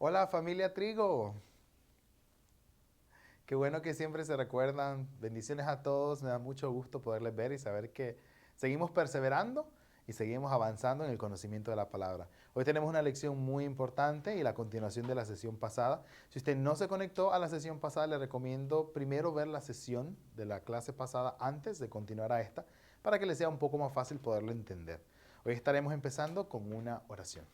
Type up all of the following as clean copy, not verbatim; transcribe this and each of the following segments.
Hola familia Trigo, qué bueno que siempre se recuerdan. Bendiciones a todos, me da mucho gusto poderles ver y saber que seguimos perseverando y seguimos avanzando en el conocimiento de la palabra. Hoy tenemos una lección muy importante y la continuación de la sesión pasada. Si usted no se conectó a la sesión pasada, le recomiendo primero ver la sesión de la clase pasada antes de continuar a esta, para que le sea un poco más fácil poderlo entender. Hoy estaremos empezando con una oración.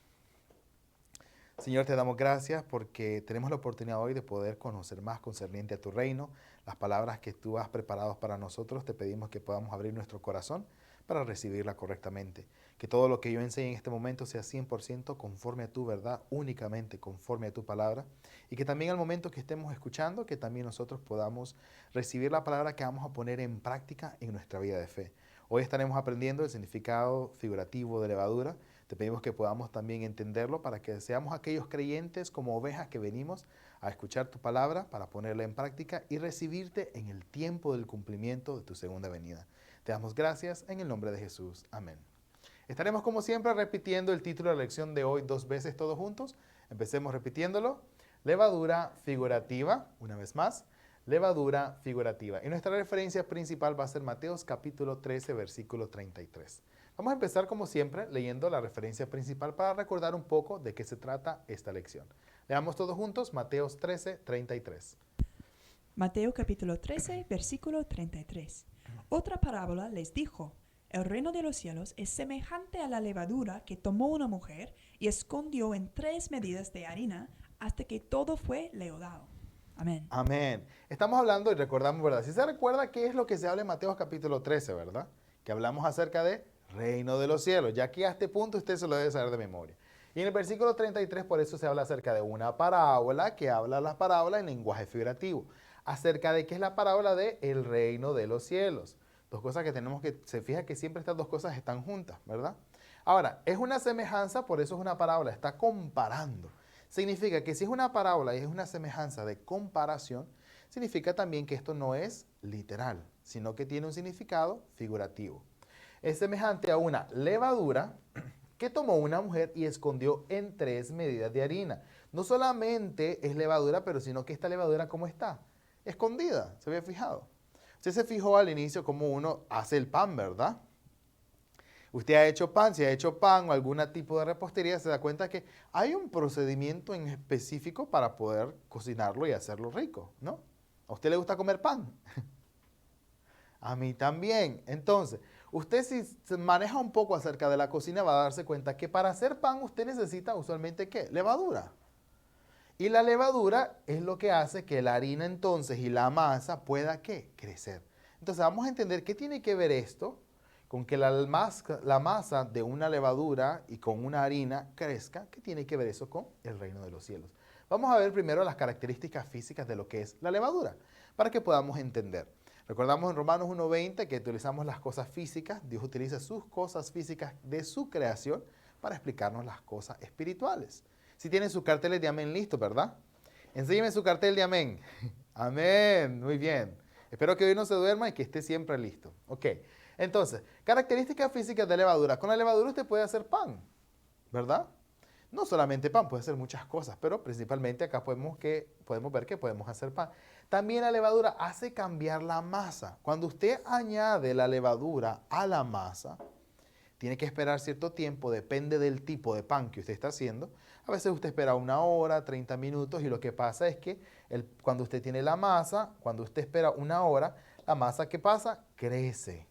Señor, te damos gracias porque tenemos la oportunidad hoy de poder conocer más concerniente a tu reino, las palabras que tú has preparado para nosotros. Te pedimos que podamos abrir nuestro corazón para recibirla correctamente. Que todo lo que yo enseñe en este momento sea 100% conforme a tu verdad, únicamente conforme a tu palabra. Y que también al momento que estemos escuchando, que también nosotros podamos recibir la palabra que vamos a poner en práctica en nuestra vida de fe. Hoy estaremos aprendiendo el significado figurativo de levadura. Te pedimos que podamos también entenderlo para que seamos aquellos creyentes como ovejas que venimos a escuchar tu palabra para ponerla en práctica y recibirte en el tiempo del cumplimiento de tu segunda venida. Te damos gracias en el nombre de Jesús. Amén. Estaremos como siempre repitiendo el título de la lección de hoy 2 veces todos juntos. Empecemos repitiéndolo. Levadura figurativa, una vez más. Levadura figurativa. Y nuestra referencia principal va a ser Mateos capítulo 13, versículo 33. Vamos a empezar como siempre leyendo la referencia principal para recordar un poco de qué se trata esta lección. Leamos todos juntos Mateos 13, 33. Mateo capítulo 13, versículo 33. Otra parábola les dijo: El reino de los cielos es semejante a la levadura que tomó una mujer y escondió en 3 medidas de harina hasta que todo fue leudado. Amén. Amén. Estamos hablando y recordamos, ¿verdad? Si se recuerda qué es lo que se habla en Mateo capítulo 13, ¿verdad? Que hablamos acerca de reino de los cielos. Ya que a este punto usted se lo debe saber de memoria. Y en el versículo 33 por eso se habla acerca de una parábola que habla las parábolas en lenguaje figurativo. Acerca de qué es la parábola de el reino de los cielos. Dos cosas que tenemos que, se fija que siempre estas dos cosas están juntas, ¿verdad? Ahora, es una semejanza, por eso es una parábola, está comparando. Significa que si es una parábola y es una semejanza de comparación, significa también que esto no es literal, sino que tiene un significado figurativo. Es semejante a una levadura que tomó una mujer y escondió en 3 medidas de harina. No solamente es levadura, pero sino que esta levadura, ¿cómo está? Escondida, ¿se había fijado? Usted se fijó al inicio cómo uno hace el pan, ¿verdad? Usted ha hecho pan, si ha hecho pan o algún tipo de repostería, se da cuenta que hay un procedimiento en específico para poder cocinarlo y hacerlo rico, ¿no? ¿A usted le gusta comer pan? A mí también. Entonces, usted si se maneja un poco acerca de la cocina va a darse cuenta que para hacer pan usted necesita usualmente ¿qué? Levadura. Y la levadura es lo que hace que la harina entonces y la masa pueda ¿qué? Crecer. Entonces vamos a entender qué tiene que ver esto con que la masa de una levadura y con una harina crezca. ¿Qué tiene que ver eso con el reino de los cielos? Vamos a ver primero las características físicas de lo que es la levadura, para que podamos entender. Recordamos en Romanos 1:20 que utilizamos las cosas físicas. Dios utiliza sus cosas físicas de su creación para explicarnos las cosas espirituales. Si tienen sus carteles de amén listos, ¿verdad? Enséñeme su cartel de amén. Amén, muy bien. Espero que hoy no se duerma y que esté siempre listo. Ok, entonces, características físicas de levadura. Con la levadura usted puede hacer pan, ¿verdad? No solamente pan, puede hacer muchas cosas, pero principalmente acá podemos ver que podemos hacer pan. También la levadura hace cambiar la masa. Cuando usted añade la levadura a la masa, tiene que esperar cierto tiempo, depende del tipo de pan que usted está haciendo. A veces usted espera 1 hora, 30 minutos y lo que pasa es que cuando usted tiene la masa, cuando usted espera 1 hora, la masa ¿qué pasa? Crece.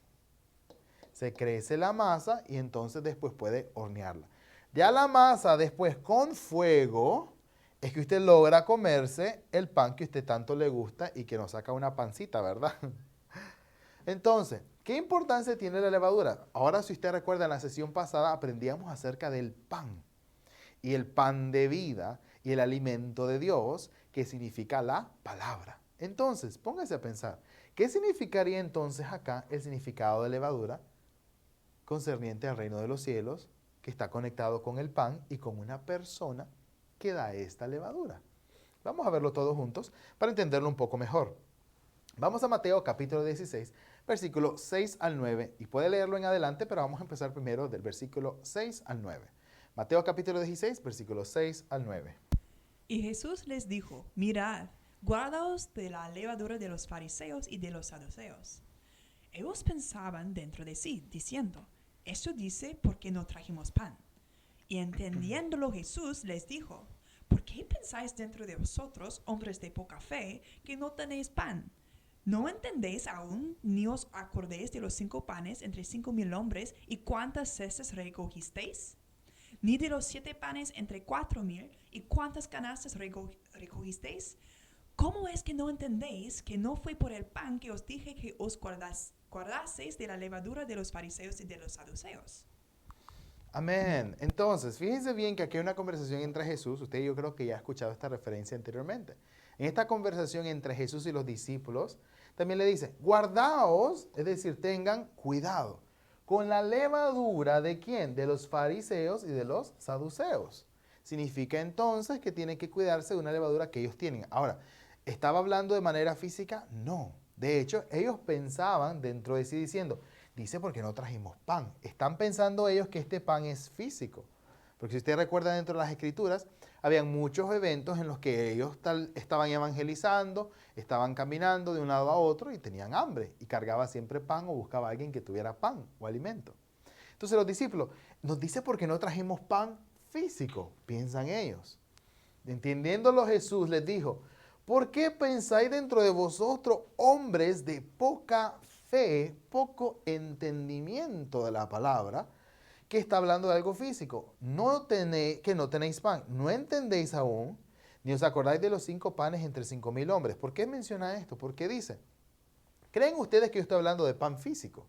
Se crece la masa y entonces después puede hornearla. Ya la masa después con fuego es que usted logra comerse el pan que a usted tanto le gusta y que nos saca una pancita, ¿verdad? Entonces, ¿qué importancia tiene la levadura? Ahora, si usted recuerda, en la sesión pasada aprendíamos acerca del pan y el pan de vida y el alimento de Dios, que significa la palabra. Entonces, póngase a pensar, ¿qué significaría entonces acá el significado de levadura concerniente al reino de los cielos, que está conectado con el pan y con una persona que da esta levadura? Vamos a verlo todos juntos para entenderlo un poco mejor. Vamos a Mateo capítulo 16, versículo 6 al 9, y puede leerlo en adelante, pero vamos a empezar primero del versículo 6 al 9. Mateo capítulo 16, versículo 6 al 9. Y Jesús les dijo, mirad, guardaos de la levadura de los fariseos y de los saduceos. Ellos pensaban dentro de sí, diciendo, eso dice porque no trajimos pan. Y entendiéndolo Jesús les dijo, ¿por qué pensáis dentro de vosotros, hombres de poca fe, que no tenéis pan? ¿No entendéis aún, ni os acordéis de los 5 panes entre 5,000 hombres y cuántas cestas recogisteis? Ni de los 7 panes entre 4,000 y cuántas canastas recogisteis? ¿Cómo es que no entendéis que no fue por el pan que os dije que os guardaseis de la levadura de los fariseos y de los saduceos? Amén. Entonces, fíjense bien que aquí hay una conversación entre Jesús. Usted yo creo que ya ha escuchado esta referencia anteriormente. En esta conversación entre Jesús y los discípulos, también le dice, guardaos, es decir, tengan cuidado con la levadura de ¿quién? De los fariseos y de los saduceos. Significa entonces que tienen que cuidarse de una levadura que ellos tienen. Ahora, ¿estaba hablando de manera física? No. De hecho, ellos pensaban dentro de sí diciendo, dice porque no trajimos pan. Están pensando ellos que este pan es físico. Porque si usted recuerda dentro de las Escrituras, habían muchos eventos en los que ellos estaban evangelizando, estaban caminando de un lado a otro y tenían hambre. Y cargaba siempre pan o buscaba a alguien que tuviera pan o alimento. Entonces los discípulos, nos dice porque no trajimos pan físico, piensan ellos. Entendiéndolo Jesús les dijo, ¿por qué pensáis dentro de vosotros, hombres de poca fe, poco entendimiento de la palabra, que está hablando de algo físico? Que no tenéis pan. ¿No entendéis aún? Ni os acordáis de los 5 panes entre 5,000 hombres. ¿Por qué menciona esto? Porque dice, ¿creen ustedes que yo estoy hablando de pan físico?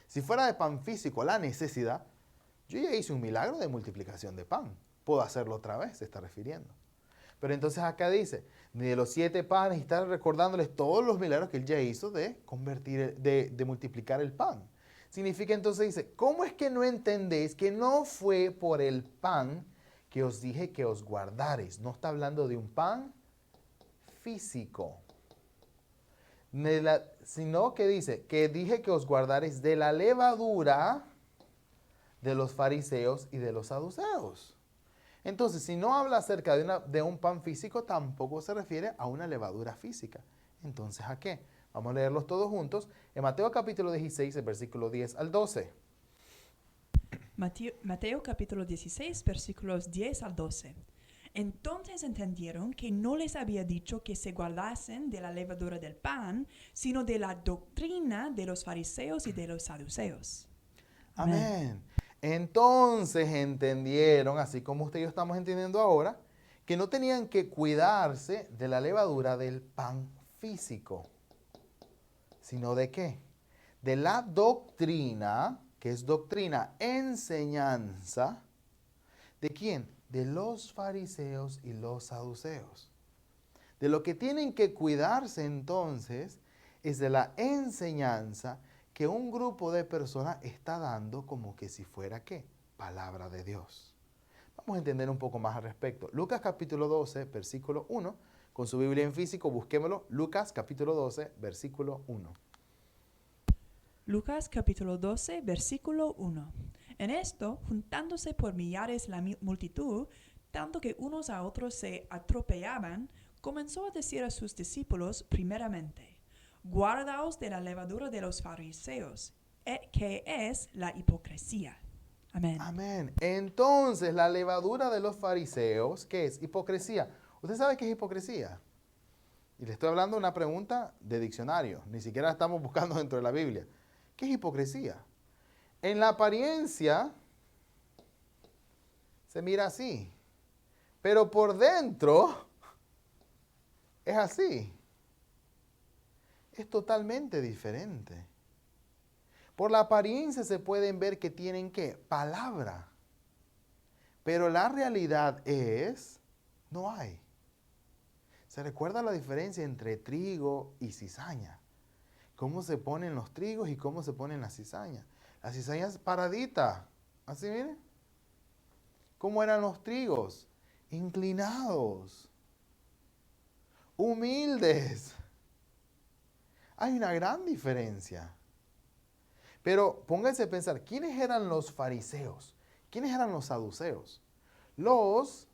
Si fuera de pan físico la necesidad, yo ya hice un milagro de multiplicación de pan. Puedo hacerlo otra vez, se está refiriendo. Pero entonces acá dice, ni de los 7 panes, y está recordándoles todos los milagros que él ya hizo de multiplicar el pan. Significa entonces, dice, ¿cómo es que no entendéis que no fue por el pan que os dije que os guardareis? No está hablando de un pan físico, sino que dice, que dije que os guardareis de la levadura de los fariseos y de los saduceos. Entonces, si no habla acerca de un pan físico, tampoco se refiere a una levadura física. Entonces, ¿a qué? Vamos a leerlos todos juntos. En Mateo capítulo 16, el versículo 10 al 12. Mateo capítulo 16, versículos 10 al 12. Entonces entendieron que no les había dicho que se guardasen de la levadura del pan, sino de la doctrina de los fariseos y de los saduceos. Amén. Entonces entendieron, así como usted y yo estamos entendiendo ahora, que no tenían que cuidarse de la levadura del pan físico, sino ¿de qué? De la doctrina, que es doctrina, enseñanza, ¿de quién? De los fariseos y los saduceos. De lo que tienen que cuidarse entonces es de la enseñanza que un grupo de personas está dando como que si fuera ¿qué? Palabra de Dios. Vamos a entender un poco más al respecto. Lucas capítulo 12, versículo 1. Con su Biblia en físico, busquémoslo. Lucas capítulo 12, versículo 1. Lucas capítulo 12, versículo 1. En esto, juntándose por millares la multitud, tanto que unos a otros se atropellaban, comenzó a decir a sus discípulos primeramente, guardaos de la levadura de los fariseos, que es la hipocresía. Amén. Amén. Entonces, la levadura de los fariseos, ¿qué es? Hipocresía. ¿Usted sabe qué es hipocresía? Y le estoy hablando de una pregunta de diccionario. Ni siquiera estamos buscando dentro de la Biblia. ¿Qué es hipocresía? En la apariencia se mira así, pero por dentro es así. Es totalmente diferente. Por la apariencia se pueden ver que tienen ¿qué? Palabra. Pero la realidad es, no hay. ¿Se recuerda la diferencia entre trigo y cizaña? Cómo se ponen los trigos y cómo se ponen las cizañas. La cizaña es paradita. Así miren. ¿Cómo eran los trigos? Inclinados. Humildes. Hay una gran diferencia. Pero pónganse a pensar, ¿quiénes eran los fariseos? ¿Quiénes eran los saduceos? Los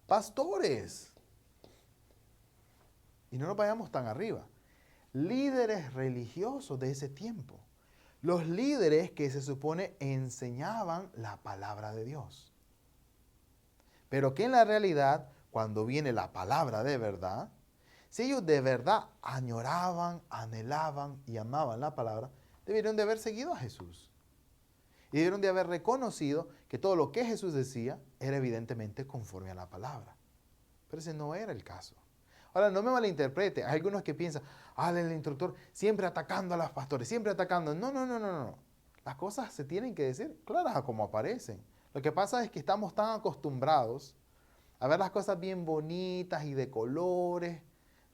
pastores. Y no nos vayamos tan arriba. Líderes religiosos de ese tiempo. Los líderes que se supone enseñaban la palabra de Dios. Pero que en la realidad, cuando viene la palabra de verdad, si ellos de verdad añoraban, anhelaban y amaban la palabra, debieron de haber seguido a Jesús. Y debieron de haber reconocido que todo lo que Jesús decía era evidentemente conforme a la palabra. Pero ese no era el caso. Ahora, no me malinterprete. Hay algunos que piensan, el instructor siempre atacando a los pastores, siempre atacando. No. Las cosas se tienen que decir claras a como aparecen. Lo que pasa es que estamos tan acostumbrados a ver las cosas bien bonitas y de colores.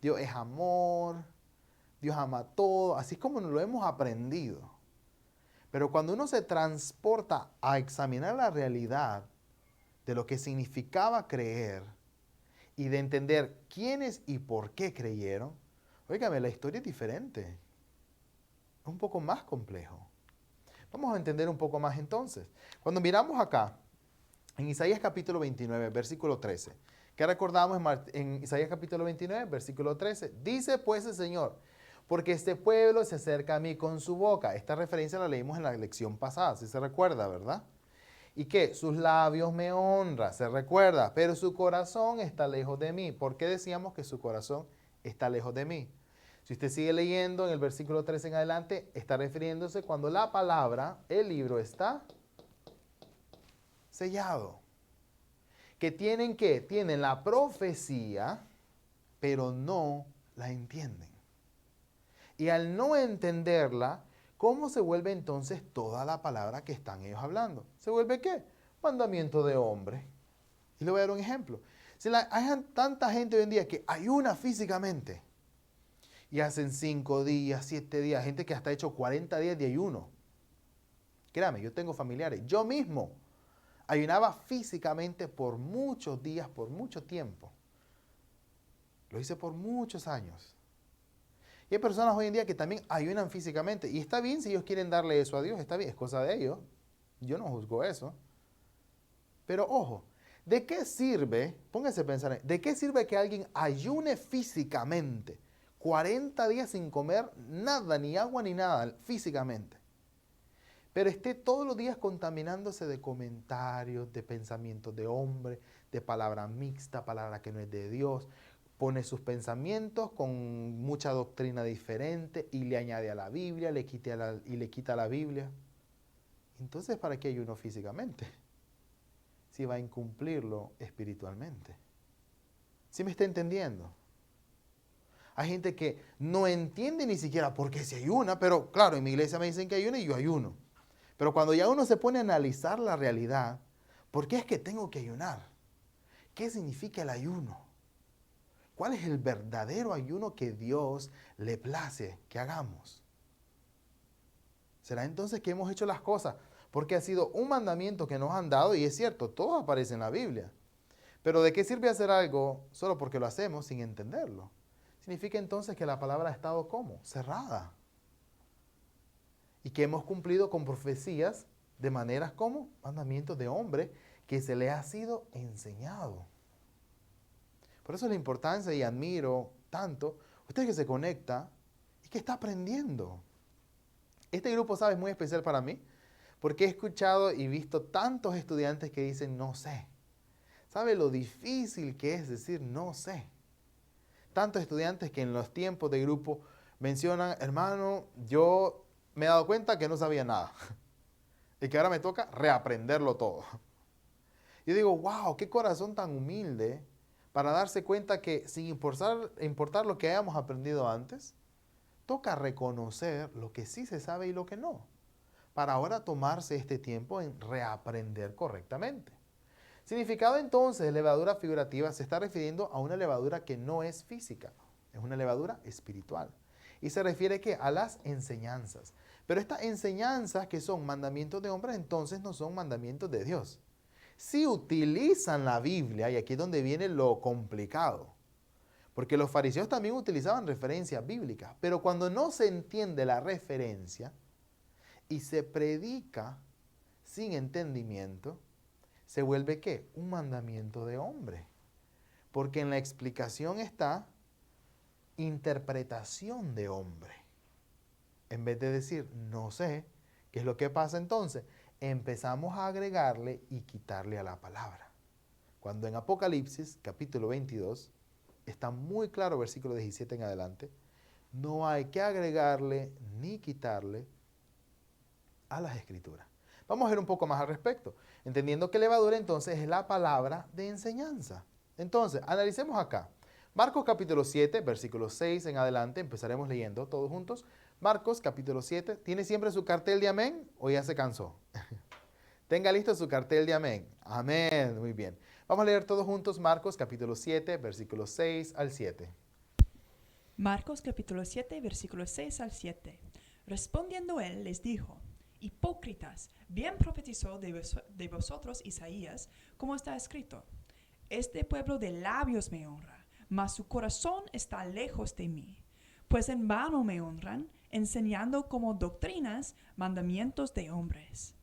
Dios es amor, Dios ama todo, así es como nos lo hemos aprendido. Pero cuando uno se transporta a examinar la realidad de lo que significaba creer y de entender quiénes y por qué creyeron, óigame, la historia es diferente. Es un poco más complejo. Vamos a entender un poco más entonces. Cuando miramos acá, en Isaías capítulo 29, versículo 13, ¿qué recordamos en Isaías capítulo 29, versículo 13? Dice pues el Señor, porque este pueblo se acerca a mí con su boca. Esta referencia la leímos en la lección pasada, si se recuerda, ¿verdad? ¿Y qué? Sus labios me honran, se recuerda, pero su corazón está lejos de mí. ¿Por qué decíamos que su corazón está lejos de mí? Si usted sigue leyendo en el versículo 13 en adelante, está refiriéndose cuando la palabra, el libro está sellado. ¿Que tienen qué? Tienen la profecía, pero no la entienden. Y al no entenderla, ¿cómo se vuelve entonces toda la palabra que están ellos hablando? ¿Se vuelve qué? Mandamiento de hombre. Y le voy a dar un ejemplo. Hay tanta gente hoy en día que ayuna físicamente. Y hacen 5 días, 7 días, gente que hasta ha hecho 40 días de ayuno. Créame, yo tengo familiares. Yo mismo ayunaba físicamente por muchos días, por mucho tiempo. Lo hice por muchos años. Y hay personas hoy en día que también ayunan físicamente. Y está bien si ellos quieren darle eso a Dios, está bien, es cosa de ellos. Yo no juzgo eso. Pero ojo, ¿de qué sirve, póngase a pensar, ¿de qué sirve que alguien ayune físicamente 40 días sin comer nada, ni agua, ni nada, físicamente? Pero esté todos los días contaminándose de comentarios, de pensamientos de hombre, de palabra mixta, palabra que no es de Dios. Pone sus pensamientos con mucha doctrina diferente y le añade a la Biblia, le quita a la Biblia. Entonces, ¿para qué ayuno físicamente? Si va a incumplirlo espiritualmente. ¿Sí me está entendiendo? Hay gente que no entiende ni siquiera por qué se ayuna, pero claro, en mi iglesia me dicen que ayuna y yo ayuno. Pero cuando ya uno se pone a analizar la realidad, ¿por qué es que tengo que ayunar? ¿Qué significa el ayuno? ¿Cuál es el verdadero ayuno que Dios le place que hagamos? ¿Será entonces que hemos hecho las cosas porque ha sido un mandamiento que nos han dado? Y es cierto, todo aparece en la Biblia. Pero ¿de qué sirve hacer algo solo porque lo hacemos sin entenderlo? Significa entonces que la palabra ha estado ¿cómo? Cerrada. Y que hemos cumplido con profecías de maneras como mandamientos de hombre que se le ha sido enseñado. Por eso la importancia, y admiro tanto, usted que se conecta y que está aprendiendo. Este grupo, ¿sabe? Es muy especial para mí, porque he escuchado y visto tantos estudiantes que dicen no sé. ¿Sabe lo difícil que es decir no sé? Tantos estudiantes que en los tiempos de grupo mencionan, hermano, yo me he dado cuenta que no sabía nada y que ahora me toca reaprenderlo todo. Yo digo, wow, qué corazón tan humilde para darse cuenta que sin importar lo que hayamos aprendido antes, toca reconocer lo que sí se sabe y lo que no, para ahora tomarse este tiempo en reaprender correctamente. Significado entonces de levadura figurativa se está refiriendo a una levadura que no es física, es una levadura espiritual. Y se refiere ¿qué? A las enseñanzas. Pero estas enseñanzas que son mandamientos de hombres, entonces no son mandamientos de Dios. Si utilizan la Biblia, y aquí es donde viene lo complicado, porque los fariseos también utilizaban referencias bíblicas, pero cuando no se entiende la referencia y se predica sin entendimiento, se vuelve ¿qué? Un mandamiento de hombre. Porque en la explicación está interpretación de hombre. En vez de decir, no sé, ¿qué es lo que pasa entonces? Empezamos a agregarle y quitarle a la palabra. Cuando en Apocalipsis, capítulo 22, está muy claro, versículo 17 en adelante, no hay que agregarle ni quitarle a las escrituras. Vamos a ver un poco más al respecto, entendiendo que levadura entonces es la palabra de enseñanza. Entonces, analicemos acá. Marcos capítulo 7, versículo 6 en adelante, empezaremos leyendo todos juntos. Marcos capítulo 7, ¿tiene siempre su cartel de amén o ya se cansó? Tenga listo su cartel de amén. Amén, muy bien. Vamos a leer todos juntos Marcos capítulo 7, versículos 6 al 7. Marcos capítulo 7, versículos 6 al 7. Respondiendo él, les dijo, hipócritas, bien profetizó de vosotros Isaías, como está escrito. Este pueblo de labios me honra, mas su corazón está lejos de mí. Pues en vano me honran, enseñando como doctrinas mandamientos de hombres.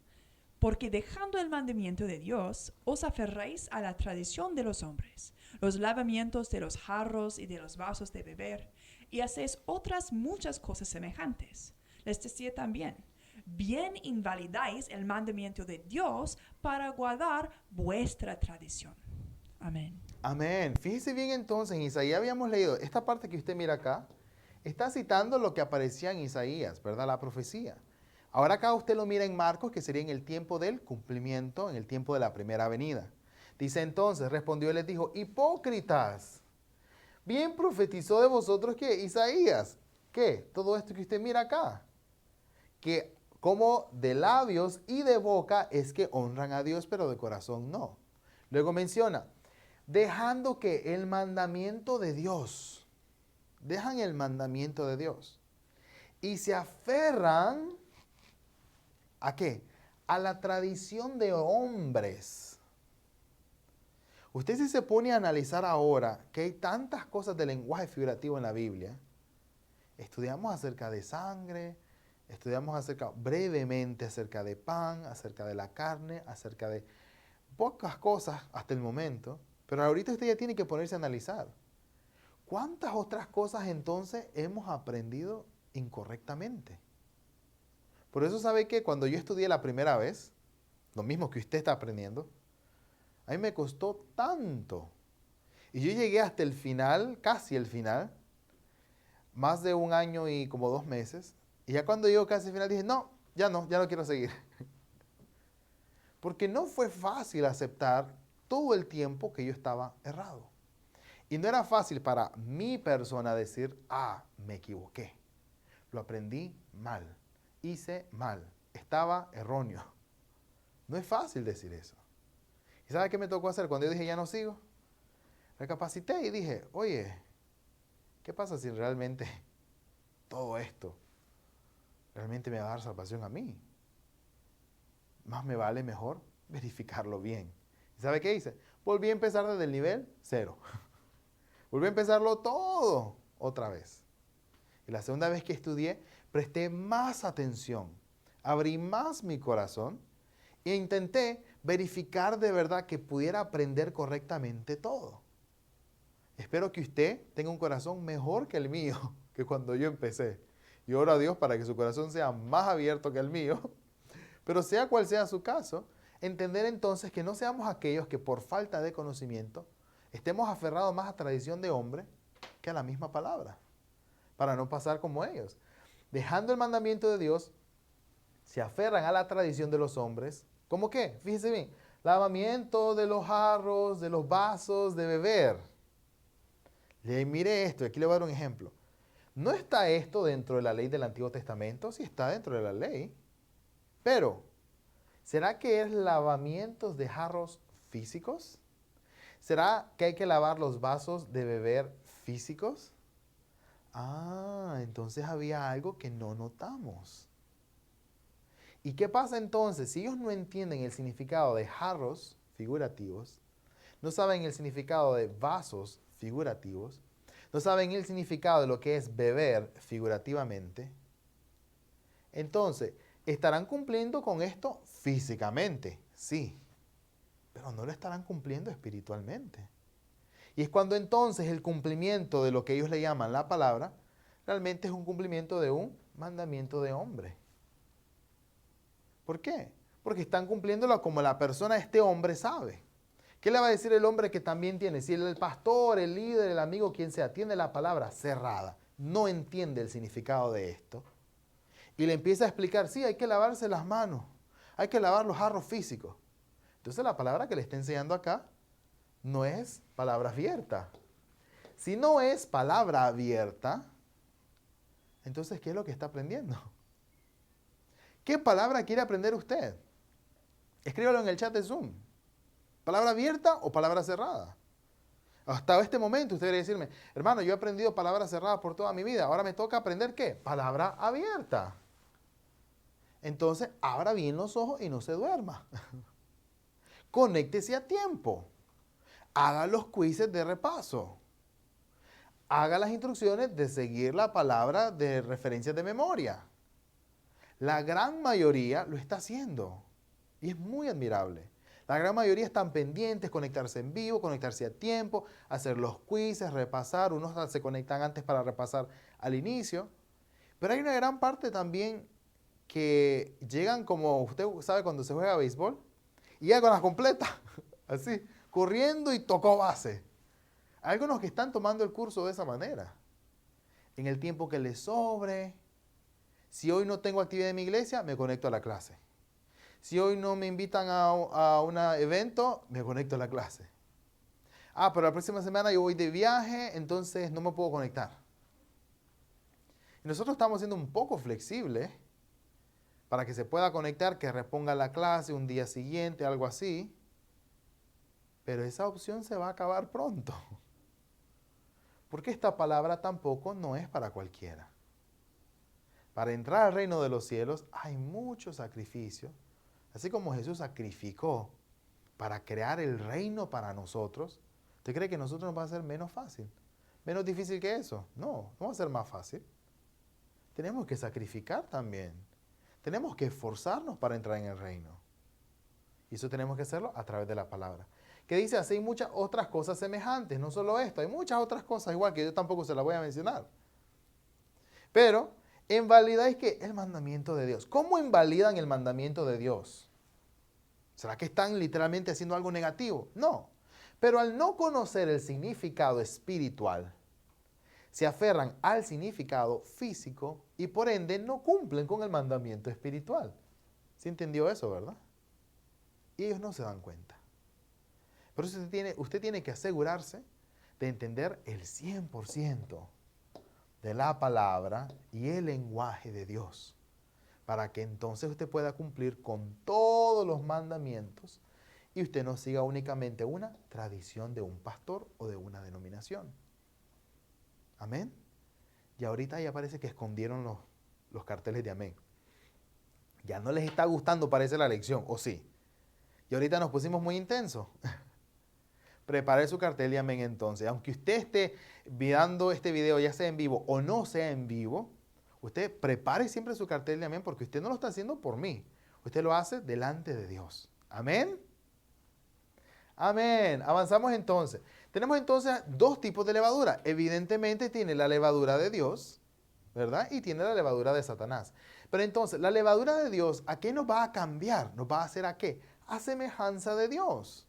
Porque dejando el mandamiento de Dios, os aferráis a la tradición de los hombres, los lavamientos de los jarros y de los vasos de beber, y hacéis otras muchas cosas semejantes. Les decía también, bien invalidáis el mandamiento de Dios para guardar vuestra tradición. Amén. Amén. Fíjese bien entonces, en Isaías habíamos leído, esta parte que usted mira acá, está citando lo que aparecía en Isaías, ¿verdad? La profecía. Ahora acá usted lo mira en Marcos, que sería en el tiempo del cumplimiento, en el tiempo de la primera venida. Dice entonces, respondió y les dijo, hipócritas, bien profetizó de vosotros que Isaías, ¿qué? Todo esto que usted mira acá, que como de labios y de boca es que honran a Dios, pero de corazón no. Luego menciona, dejando que el mandamiento de Dios, dejan el mandamiento de Dios y se aferran ¿a qué? A la tradición de hombres. Usted si se pone a analizar ahora que hay tantas cosas de lenguaje figurativo en la Biblia, estudiamos acerca de sangre, estudiamos brevemente acerca de pan, acerca de la carne, acerca de pocas cosas hasta el momento, pero ahorita usted ya tiene que ponerse a analizar. ¿Cuántas otras cosas entonces hemos aprendido incorrectamente? Por eso sabe que cuando yo estudié la primera vez, lo mismo que usted está aprendiendo, a mí me costó tanto. Y yo llegué hasta el final, casi el final, más de 1 año y como 2 meses. Y ya cuando llego casi al final dije, no, ya no quiero seguir. Porque no fue fácil aceptar todo el tiempo que yo estaba errado. Y no era fácil para mi persona decir, me equivoqué. Lo aprendí mal, hice mal, estaba erróneo. No es fácil decir eso. ¿Y sabe qué me tocó hacer? Cuando yo dije, ya no sigo, recapacité y dije, oye, ¿qué pasa si realmente todo esto realmente me va a dar salvación a mí? Más me vale mejor verificarlo bien. ¿Y sabe qué hice? Volví a empezar desde el nivel 0. Volví a empezarlo todo otra vez. Y la segunda vez que estudié, presté más atención, abrí más mi corazón e intenté verificar de verdad que pudiera aprender correctamente todo. Espero que usted tenga un corazón mejor que el mío, que cuando yo empecé. Y oro a Dios para que su corazón sea más abierto que el mío. Pero sea cual sea su caso, entender entonces que no seamos aquellos que por falta de conocimiento estemos aferrados más a tradición de hombre que a la misma palabra, para no pasar como ellos. Dejando el mandamiento de Dios, se aferran a la tradición de los hombres. ¿Cómo qué? Fíjese bien, lavamiento de los jarros, de los vasos, de beber. Mire esto, aquí le voy a dar un ejemplo. ¿No está esto dentro de la ley del Antiguo Testamento? Sí está dentro de la ley. Pero, ¿será que es lavamientos de jarros físicos? ¿Será que hay que lavar los vasos de beber físicos? Entonces había algo que no notamos. ¿Y qué pasa entonces? Si ellos no entienden el significado de jarros figurativos, no saben el significado de vasos figurativos, no saben el significado de lo que es beber figurativamente, entonces estarán cumpliendo con esto físicamente, sí, pero no lo estarán cumpliendo espiritualmente. Y es cuando entonces el cumplimiento de lo que ellos le llaman la palabra, realmente es un cumplimiento de un mandamiento de hombre. ¿Por qué? Porque están cumpliéndolo como la persona, este hombre sabe. ¿Qué le va a decir el hombre que también tiene? Si el pastor, el líder, el amigo, quien sea, tiene la palabra cerrada, no entiende el significado de esto, y le empieza a explicar, sí, hay que lavarse las manos, hay que lavar los jarros físicos. Entonces la palabra que le está enseñando acá no es palabra abierta. Si no es palabra abierta, entonces, ¿qué es lo que está aprendiendo? ¿Qué palabra quiere aprender usted? Escríbalo en el chat de Zoom. ¿Palabra abierta o palabra cerrada? Hasta este momento usted debería decirme, hermano, yo he aprendido palabras cerradas por toda mi vida. Ahora me toca aprender ¿qué? Palabra abierta. Entonces, abra bien los ojos y no se duerma. Conéctese a tiempo. Haga los quizzes de repaso. Haga las instrucciones de seguir la palabra de referencias de memoria. La gran mayoría lo está haciendo. Y es muy admirable. La gran mayoría están pendientes, conectarse en vivo, conectarse a tiempo, hacer los quizzes, repasar. Unos se conectan antes para repasar al inicio. Pero hay una gran parte también que llegan como, usted sabe, cuando se juega béisbol, y ya con las completas, así, corriendo y tocó base. Hay algunos que están tomando el curso de esa manera. En el tiempo que les sobre, si hoy no tengo actividad en mi iglesia, me conecto a la clase. Si hoy no me invitan a un evento, me conecto a la clase. Ah, pero la próxima semana yo voy de viaje, entonces no me puedo conectar. Y nosotros estamos siendo un poco flexibles para que se pueda conectar, que reponga la clase un día siguiente, algo así. Pero esa opción se va a acabar pronto. Porque esta palabra tampoco no es para cualquiera. Para entrar al reino de los cielos hay mucho sacrificio. Así como Jesús sacrificó para crear el reino para nosotros, ¿usted cree que nosotros nos va a ser menos fácil? ¿Menos difícil que eso? No, no va a ser más fácil. Tenemos que sacrificar también. Tenemos que esforzarnos para entrar en el reino. Y eso tenemos que hacerlo a través de la palabra. Que dice, así hay muchas otras cosas semejantes, no solo esto, hay muchas otras cosas igual que yo tampoco se las voy a mencionar. Pero, invalidáis que el mandamiento de Dios. ¿Cómo invalidan el mandamiento de Dios? ¿Será que están literalmente haciendo algo negativo? No. Pero al no conocer el significado espiritual, se aferran al significado físico y por ende no cumplen con el mandamiento espiritual. ¿Sí entendió eso, verdad? Y ellos no se dan cuenta. Por eso usted tiene que asegurarse de entender el 100% de la palabra y el lenguaje de Dios, para que entonces usted pueda cumplir con todos los mandamientos y usted no siga únicamente una tradición de un pastor o de una denominación. Amén. Y ahorita ya parece que escondieron los carteles de amén. Ya no les está gustando, parece, la lección, ¿o sí? Y ahorita nos pusimos muy intensos. Prepare su cartel de amén entonces. Aunque usted esté viendo este video, ya sea en vivo o no sea en vivo, usted prepare siempre su cartel de amén porque usted no lo está haciendo por mí. Usted lo hace delante de Dios. Amén. Amén. Avanzamos entonces. Tenemos entonces dos tipos de levadura. Evidentemente tiene la levadura de Dios, ¿verdad? Y tiene la levadura de Satanás. Pero entonces, la levadura de Dios, ¿a qué nos va a cambiar? ¿Nos va a hacer a qué? A semejanza de Dios.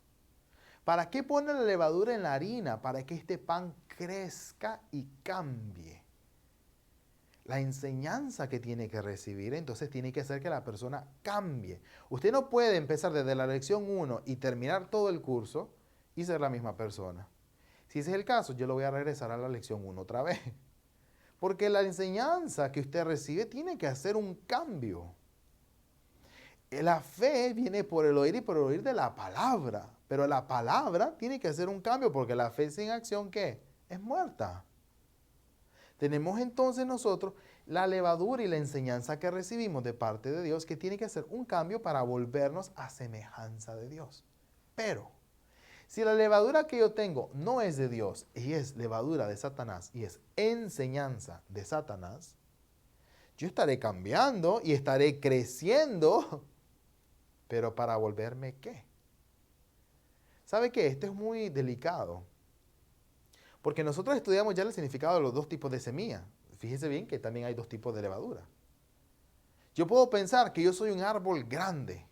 ¿Para qué pone la levadura en la harina? Para que este pan crezca y cambie. La enseñanza que tiene que recibir, entonces tiene que hacer que la persona cambie. Usted no puede empezar desde la lección 1 y terminar todo el curso y ser la misma persona. Si ese es el caso, yo lo voy a regresar a la lección 1 otra vez. Porque la enseñanza que usted recibe tiene que hacer un cambio. La fe viene por el oír y por el oír de la palabra. Pero la palabra tiene que hacer un cambio porque la fe sin acción, ¿qué? Es muerta. Tenemos entonces nosotros la levadura y la enseñanza que recibimos de parte de Dios que tiene que hacer un cambio para volvernos a semejanza de Dios. Pero, si la levadura que yo tengo no es de Dios y es levadura de Satanás y es enseñanza de Satanás, yo estaré cambiando y estaré creciendo, pero para volverme ¿qué? ¿Sabe qué? Esto es muy delicado. Porque nosotros estudiamos ya el significado de los dos tipos de semilla. Fíjese bien que también hay dos tipos de levadura. Yo puedo pensar que yo soy un árbol grande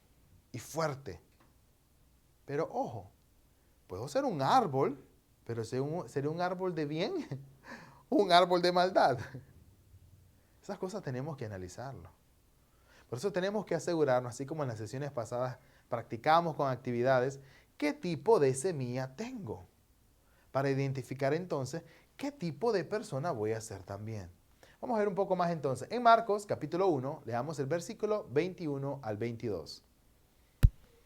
y fuerte. Pero ojo, puedo ser un árbol, pero ¿seré un árbol de bien o un árbol de maldad? Esas cosas tenemos que analizarlo. Por eso tenemos que asegurarnos, así como en las sesiones pasadas practicamos con actividades, qué tipo de semilla tengo. Para identificar entonces qué tipo de persona voy a ser también. Vamos a ver un poco más entonces. En Marcos capítulo 1, leamos el versículo 21 al 22.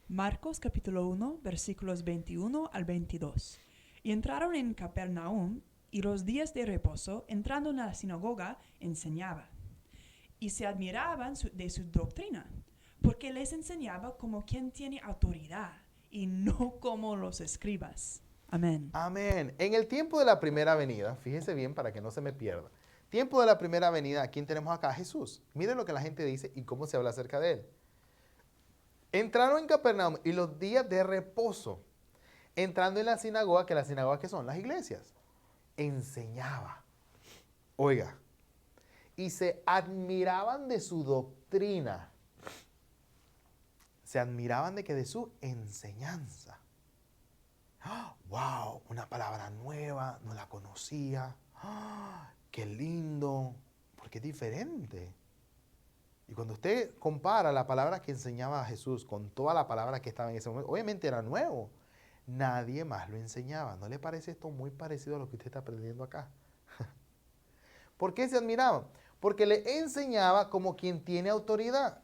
Marcos capítulo 1, versículos 21 al 22. Y entraron en Capernaum, y los días de reposo, entrando en la sinagoga, enseñaba. Y se admiraban de su doctrina, porque les enseñaba como quien tiene autoridad, y no como los escribas. Amén. Amén. En el tiempo de la primera venida, fíjese bien para que no se me pierda. Tiempo de la primera venida, ¿a quién tenemos acá? Jesús. Miren lo que la gente dice y cómo se habla acerca de él. Entraron en Capernaum y los días de reposo, entrando en la sinagoga, que las sinagogas que son las iglesias, enseñaba. Oiga, y se admiraban de su doctrina. Se admiraban de que de su enseñanza. ¡Wow! Una palabra nueva, no la conocía. ¡Qué lindo! Porque es diferente. Y cuando usted compara la palabra que enseñaba a Jesús con toda la palabra que estaba en ese momento, obviamente era nuevo. Nadie más lo enseñaba. ¿No le parece esto muy parecido a lo que usted está aprendiendo acá? ¿Por qué se admiraban? Porque le enseñaba como quien tiene autoridad.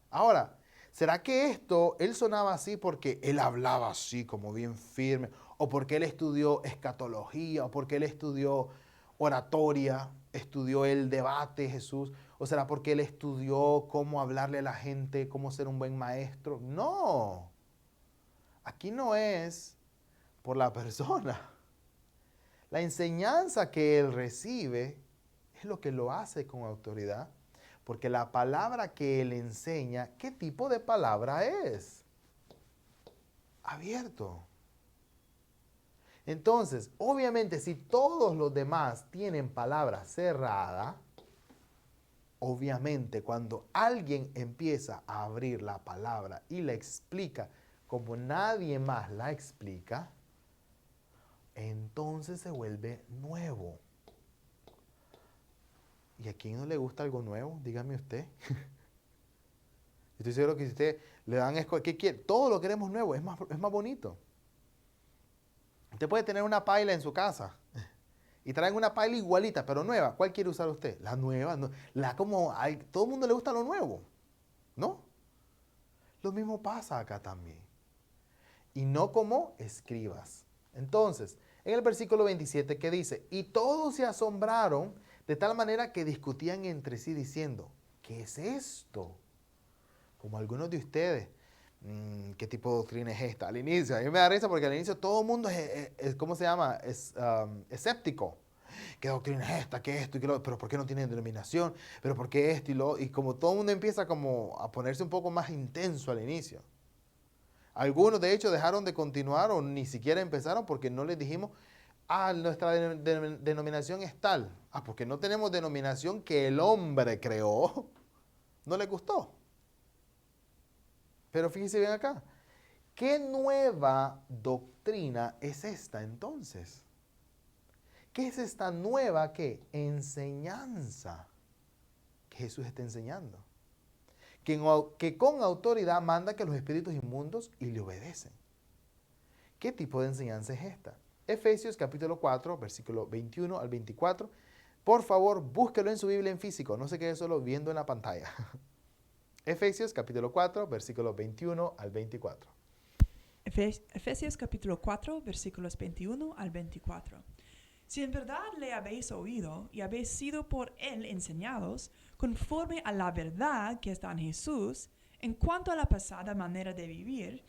Ahora, ¿será que él sonaba así porque él hablaba así, como bien firme? ¿O porque él estudió escatología? ¿O porque él estudió oratoria? ¿Estudió el debate, Jesús? ¿O será porque él estudió cómo hablarle a la gente, cómo ser un buen maestro? No. Aquí no es por la persona. La enseñanza que él recibe es lo que lo hace con autoridad. Porque la palabra que él enseña, ¿qué tipo de palabra es? Abierto. Entonces, obviamente, si todos los demás tienen palabra cerrada, obviamente cuando alguien empieza a abrir la palabra y la explica como nadie más la explica, entonces se vuelve nuevo. ¿Y a quién no le gusta algo nuevo? Dígame usted. Estoy seguro que si usted le dan ¿qué quiere? Todo lo queremos nuevo, es más bonito. Usted puede tener una paila en su casa y traen una paila igualita, pero nueva. ¿Cuál quiere usar usted? La nueva. No, todo el mundo le gusta lo nuevo, ¿no? Lo mismo pasa acá también. Y no como escribas. Entonces, en el versículo 27 que dice, y todos se asombraron de tal manera que discutían entre sí diciendo, ¿qué es esto? Como algunos de ustedes, ¿qué tipo de doctrina es esta? Al inicio, a mí me da risa porque al inicio todo el mundo es ¿cómo se llama? Es escéptico. ¿Qué doctrina es esta? ¿Qué es esto? ¿Pero por qué no tiene denominación? ¿Pero por qué esto y lo? Y como todo el mundo empieza como a ponerse un poco más intenso al inicio. Algunos de hecho dejaron de continuar o ni siquiera empezaron porque no les dijimos, nuestra denominación es tal. Porque no tenemos denominación que el hombre creó. No le gustó. Pero fíjese bien acá. ¿Qué nueva doctrina es esta entonces? ¿Qué es esta nueva enseñanza que Jesús está enseñando? Que con autoridad manda que los espíritus inmundos y le obedecen. ¿Qué tipo de enseñanza es esta? Efesios capítulo 4, versículo 21 al 24. Por favor, búsquelo en su Biblia en físico, no se quede solo viendo en la pantalla. Efesios capítulo 4, versículos 21 al 24. Efesios capítulo 4, versículos 21 al 24. Si en verdad le habéis oído y habéis sido por él enseñados, conforme a la verdad que está en Jesús, en cuanto a la pasada manera de vivir,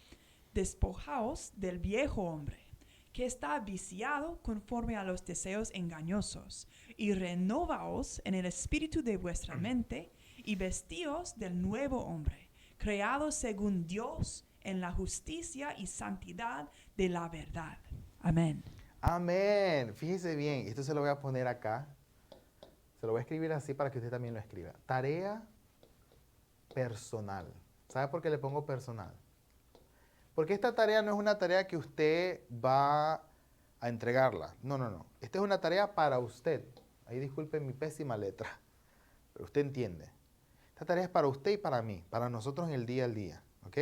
despojaos del viejo hombre, que está viciado conforme a los deseos engañosos, y renovaos en el espíritu de vuestra mente, y vestíos del nuevo hombre, creado según Dios en la justicia y santidad de la verdad. Amén. Amén. Fíjese bien, esto se lo voy a poner acá. Se lo voy a escribir así para que usted también lo escriba. Tarea personal. ¿Sabe por qué le pongo personal? Porque esta tarea no es una tarea que usted va a entregarla. No, no, no. Esta es una tarea para usted. Ahí disculpen mi pésima letra, pero usted entiende. Esta tarea es para usted y para mí, para nosotros en el día al día. ¿Ok?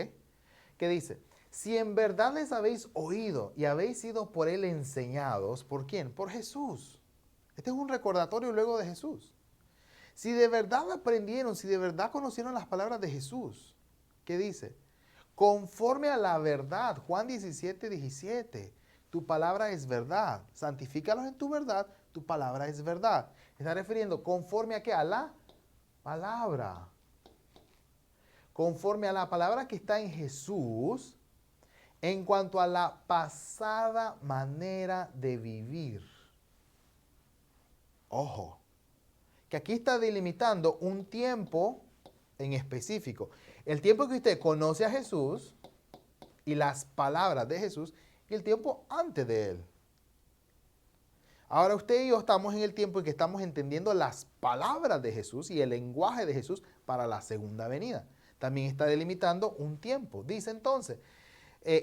¿Qué dice? Si en verdad les habéis oído y habéis sido por él enseñados, ¿por quién? Por Jesús. Este es un recordatorio luego de Jesús. Si de verdad aprendieron, si de verdad conocieron las palabras de Jesús, ¿qué dice? Conforme a la verdad, Juan 17, 17, tu palabra es verdad. Santifícalos en tu verdad, tu palabra es verdad. Está refiriendo conforme a qué? A la palabra. Conforme a la palabra que está en Jesús, en cuanto a la pasada manera de vivir. Ojo, que aquí está delimitando un tiempo en específico. El tiempo que usted conoce a Jesús y las palabras de Jesús y el tiempo antes de él. Ahora usted y yo estamos en el tiempo en que estamos entendiendo las palabras de Jesús y el lenguaje de Jesús para la segunda venida. También está delimitando un tiempo. Dice entonces,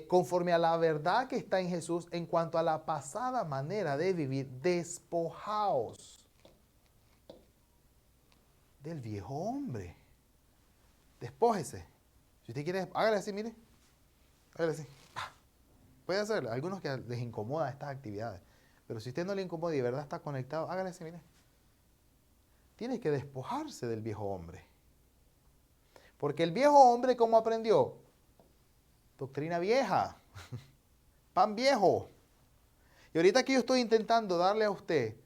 conforme a la verdad que está en Jesús en cuanto a la pasada manera de vivir, despojaos del viejo hombre. Despójese. Si usted quiere, hágale así, mire. Hágale así. Puede hacerlo. A algunos que les incomoda estas actividades. Pero si usted no le incomoda y de verdad está conectado, hágale así, mire. Tiene que despojarse del viejo hombre. Porque el viejo hombre, ¿cómo aprendió? Doctrina vieja. Pan viejo. Y ahorita que yo estoy intentando darle a usted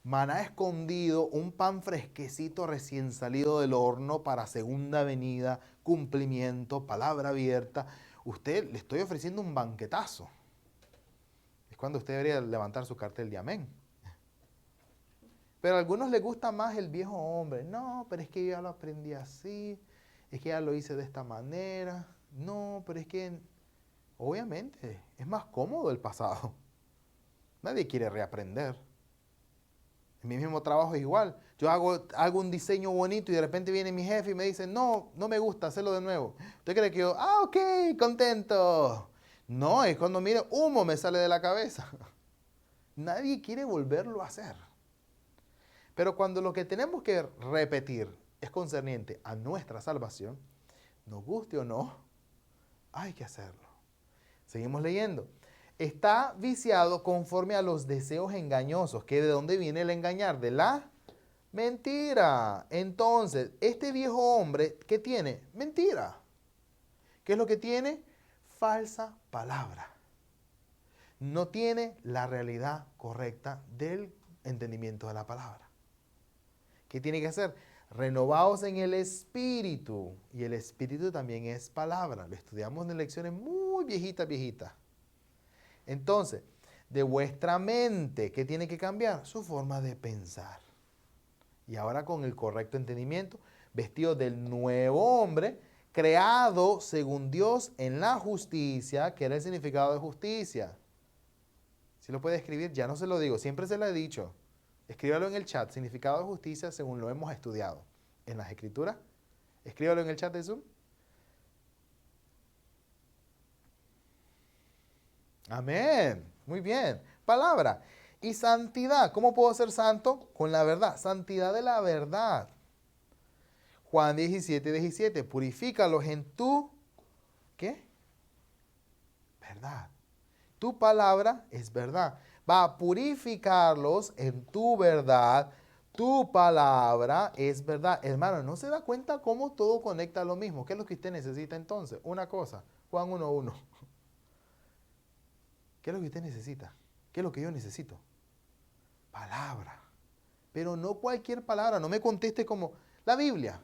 maná escondido, un pan fresquecito recién salido del horno para segunda venida, cumplimiento, palabra abierta. Usted le estoy ofreciendo un banquetazo. Es cuando usted debería levantar su cartel de amén. Pero a algunos les gusta más el viejo hombre. No, pero es que yo ya lo aprendí así. Es que ya lo hice de esta manera. No, pero es que obviamente es más cómodo el pasado. Nadie quiere reaprender. En mi mismo trabajo es igual. Yo hago un diseño bonito y de repente viene mi jefe y me dice, no, no me gusta, hacerlo de nuevo. ¿Usted cree que yo, ok, contento? No, es cuando mire, humo me sale de la cabeza. Nadie quiere volverlo a hacer. Pero cuando lo que tenemos que repetir es concerniente a nuestra salvación, nos guste o no, hay que hacerlo. Seguimos leyendo. Está viciado conforme a los deseos engañosos. ¿Que de dónde viene el engañar? De la mentira. Entonces, este viejo hombre, ¿qué tiene? Mentira. ¿Qué es lo que tiene? Falsa palabra. No tiene la realidad correcta del entendimiento de la palabra. ¿Qué tiene que hacer? Renovaos en el espíritu. Y el espíritu también es palabra. Lo estudiamos en lecciones muy viejitas. Entonces, de vuestra mente, ¿qué tiene que cambiar? Su forma de pensar. Y ahora con el correcto entendimiento, vestido del nuevo hombre, creado según Dios en la justicia, que era el significado de justicia. Si lo puede escribir, ya no se lo digo, siempre se lo he dicho. Escríbalo en el chat, significado de justicia según lo hemos estudiado en las escrituras. Escríbalo en el chat de Zoom. Amén. Muy bien. Palabra. Y santidad. ¿Cómo puedo ser santo? Con la verdad. Santidad de la verdad. Juan 17, 17. Purifícalos en tu, ¿qué? Verdad. Tu palabra es verdad. Va a purificarlos en tu verdad. Tu palabra es verdad. Hermano, ¿no se da cuenta cómo todo conecta a lo mismo? ¿Qué es lo que usted necesita entonces? Una cosa. Juan 1:1. ¿Qué es lo que usted necesita? ¿Qué es lo que yo necesito? Palabra. Pero no cualquier palabra. No me conteste como la Biblia.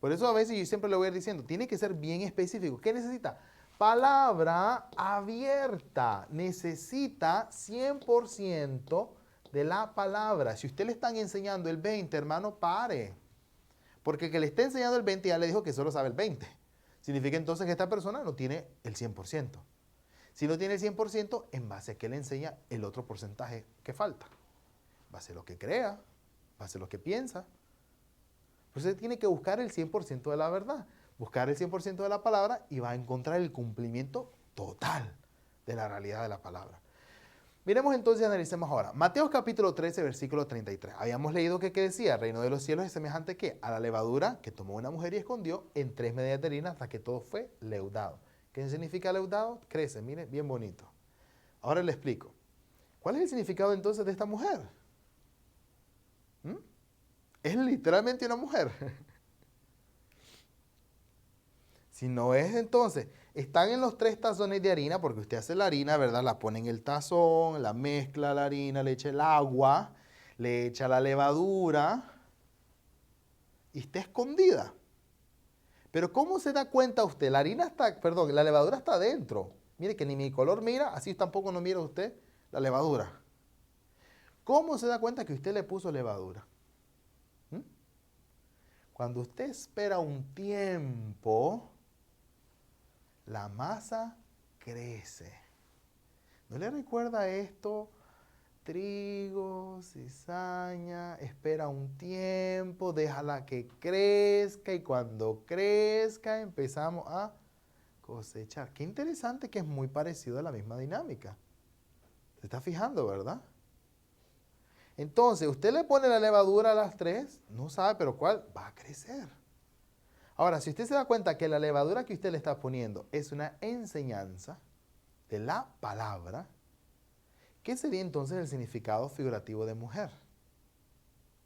Por eso a veces yo siempre le voy a ir diciendo, tiene que ser bien específico. ¿Qué necesita? Palabra abierta. Necesita 100% de la palabra. Si usted le están enseñando el 20, hermano, pare. Porque el que le esté enseñando el 20 ya le dijo que solo sabe el 20. Significa entonces que esta persona no tiene el 100%. Si no tiene el 100%, ¿en base a qué le enseña el otro porcentaje que falta? En base a lo que crea, en base a lo que piensa. Pues usted tiene que buscar el 100% de la verdad, buscar el 100% de la palabra y va a encontrar el cumplimiento total de la realidad de la palabra. Miremos entonces y analicemos ahora. Mateo capítulo 13, versículo 33. Habíamos leído que decía, el reino de los cielos es semejante ¿qué? A la levadura que tomó una mujer y escondió en 3 medidas de harina hasta que todo fue leudado. ¿Qué significa leudado? Crece, mire, bien bonito. Ahora le explico. ¿Cuál es el significado entonces de esta mujer? Es literalmente una mujer. Si no es entonces, están en los 3 tazones de harina, porque usted hace la harina, ¿verdad? La pone en el tazón, la mezcla la harina, le echa el agua, le echa la levadura y está escondida. Pero ¿cómo se da cuenta usted? La harina está, perdón, la levadura está adentro. Mire que ni mi color mira, así tampoco no mira usted la levadura. ¿Cómo se da cuenta que usted le puso levadura? Cuando usted espera un tiempo, la masa crece. ¿No le recuerda esto? Trigo, cizaña, espera un tiempo, déjala que crezca y cuando crezca empezamos a cosechar. Qué interesante que es muy parecido a la misma dinámica. ¿Se está fijando, verdad? Entonces, usted le pone la levadura a las 3, no sabe, pero ¿cuál? Va a crecer. Ahora, si usted se da cuenta que la levadura que usted le está poniendo es una enseñanza de la palabra, ¿qué sería entonces el significado figurativo de mujer?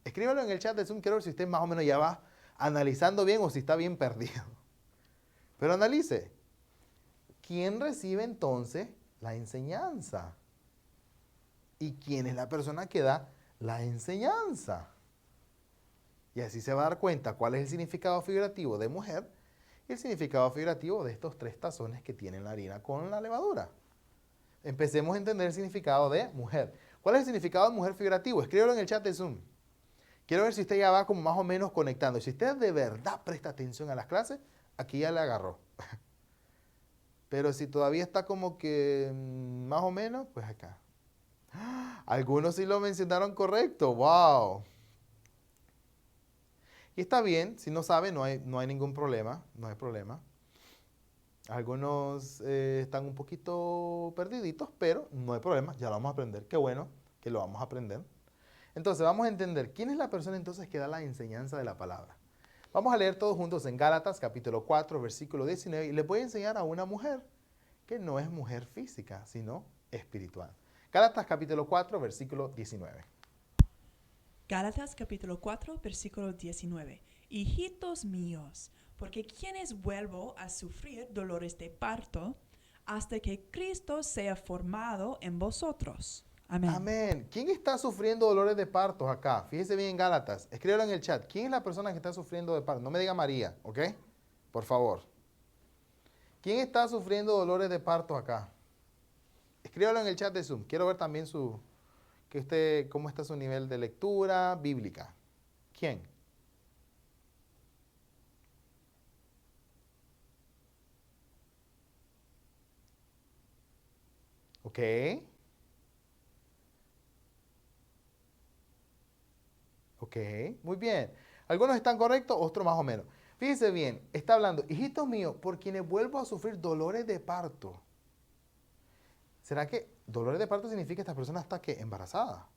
Escríbalo en el chat de Zoom, quiero ver si usted más o menos ya va analizando bien o si está bien perdido. Pero analice. ¿Quién recibe entonces la enseñanza? ¿Y quién es la persona que da la enseñanza? Y así se va a dar cuenta cuál es el significado figurativo de mujer y el significado figurativo de estos 3 tazones que tienen la harina con la levadura. Empecemos a entender el significado de mujer. ¿Cuál es el significado de mujer figurativo? Escríbelo en el chat de Zoom. Quiero ver si usted ya va como más o menos conectando. Si usted de verdad presta atención a las clases, aquí ya le agarró. Pero si todavía está como que más o menos, pues acá. Algunos sí lo mencionaron correcto. ¡Wow! Y está bien, si no sabe, no hay ningún problema. No hay problema. Algunos están un poquito perdiditos, pero no hay problema, ya lo vamos a aprender. Qué bueno que lo vamos a aprender. Entonces, vamos a entender quién es la persona entonces que da la enseñanza de la palabra. Vamos a leer todos juntos en Gálatas, capítulo 4, versículo 19, y les voy a enseñar a una mujer que no es mujer física, sino espiritual. Gálatas, capítulo 4, versículo 19. Gálatas capítulo 4, versículo 19. Hijitos míos, porque quienes vuelvo a sufrir dolores de parto hasta que Cristo sea formado en vosotros. Amén. Amén. ¿Quién está sufriendo dolores de partos acá? Fíjese bien en Gálatas. Escríbelo en el chat. ¿Quién es la persona que está sufriendo de parto? No me diga María, ¿ok? Por favor. ¿Quién está sufriendo dolores de parto acá? Escríbalo en el chat de Zoom. Quiero ver también cómo está su nivel de lectura bíblica. ¿Quién? Ok. Ok, muy bien. Algunos están correctos, otros más o menos. Fíjense bien, está hablando, hijitos míos, por quienes vuelvo a sufrir dolores de parto. ¿Será que dolores de parto significa que esta persona está ¿qué? Embarazada?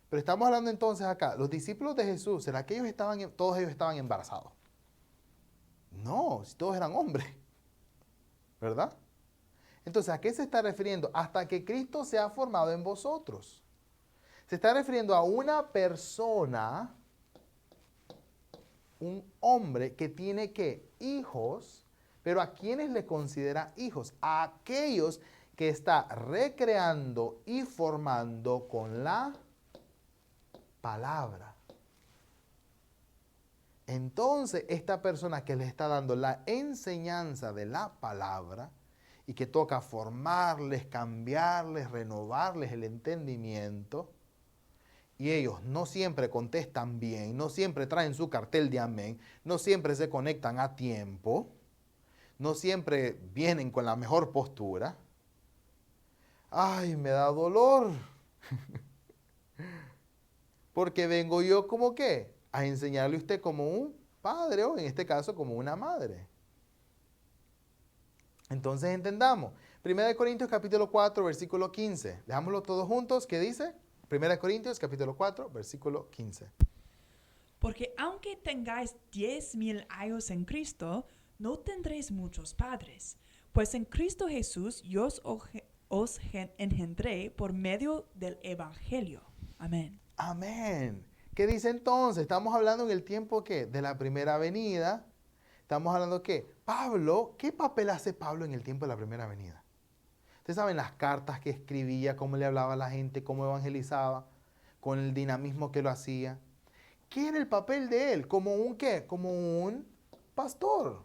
Pero estamos hablando entonces acá, los discípulos de Jesús, ¿será que todos ellos estaban embarazados? No, si todos eran hombres, ¿verdad? Entonces, ¿a qué se está refiriendo? Hasta que Cristo se ha formado en vosotros. Se está refiriendo a una persona, un hombre que tiene ¿qué? Hijos, pero ¿a quiénes le considera hijos? A aquellos que está recreando y formando con la palabra. Entonces, esta persona que le está dando la enseñanza de la palabra y que toca formarles, cambiarles, renovarles el entendimiento, y ellos no siempre contestan bien, no siempre traen su cartel de amén, no siempre se conectan a tiempo, no siempre vienen con la mejor postura. Ay, me da dolor. Porque vengo yo como qué? A enseñarle a usted como un padre o en este caso como una madre. Entonces entendamos. 1 Corintios capítulo 4, versículo 15. Dejámoslo todos juntos. ¿Qué dice? 1 Corintios capítulo 4, versículo 15. Porque aunque tengáis 10,000 años en Cristo, no tendréis muchos padres. Pues en Cristo Jesús yo os engendré por medio del Evangelio. Amén. Amén. ¿Qué dice entonces? Estamos hablando en el tiempo ¿qué? De la primera venida. Estamos hablando que Pablo, ¿qué papel hace Pablo en el tiempo de la primera venida? Ustedes saben las cartas que escribía, cómo le hablaba a la gente, cómo evangelizaba, con el dinamismo que lo hacía. ¿Qué era el papel de él? ¿Como un qué? Como un pastor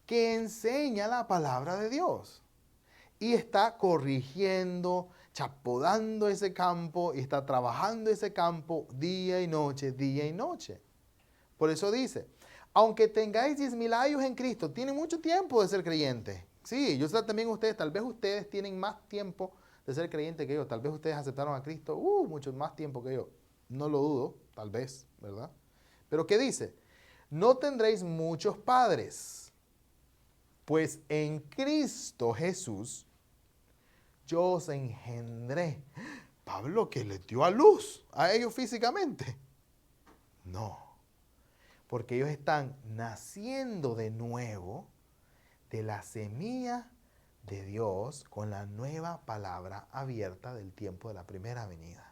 que enseña la palabra de Dios y está corrigiendo, chapodando ese campo y está trabajando ese campo día y noche, día y noche. Por eso dice, aunque tengáis 10,000 años en Cristo, tiene mucho tiempo de ser creyente. Sí, yo sé también ustedes, tal vez ustedes tienen más tiempo de ser creyente que yo. Tal vez ustedes aceptaron a Cristo mucho más tiempo que yo. No lo dudo, tal vez, ¿verdad? Pero ¿qué dice? No tendréis muchos padres, pues en Cristo Jesús yo os engendré. Pablo, que les dio a luz a ellos físicamente. No, porque ellos están naciendo de nuevo de la semilla de Dios con la nueva palabra abierta del tiempo de la primera venida.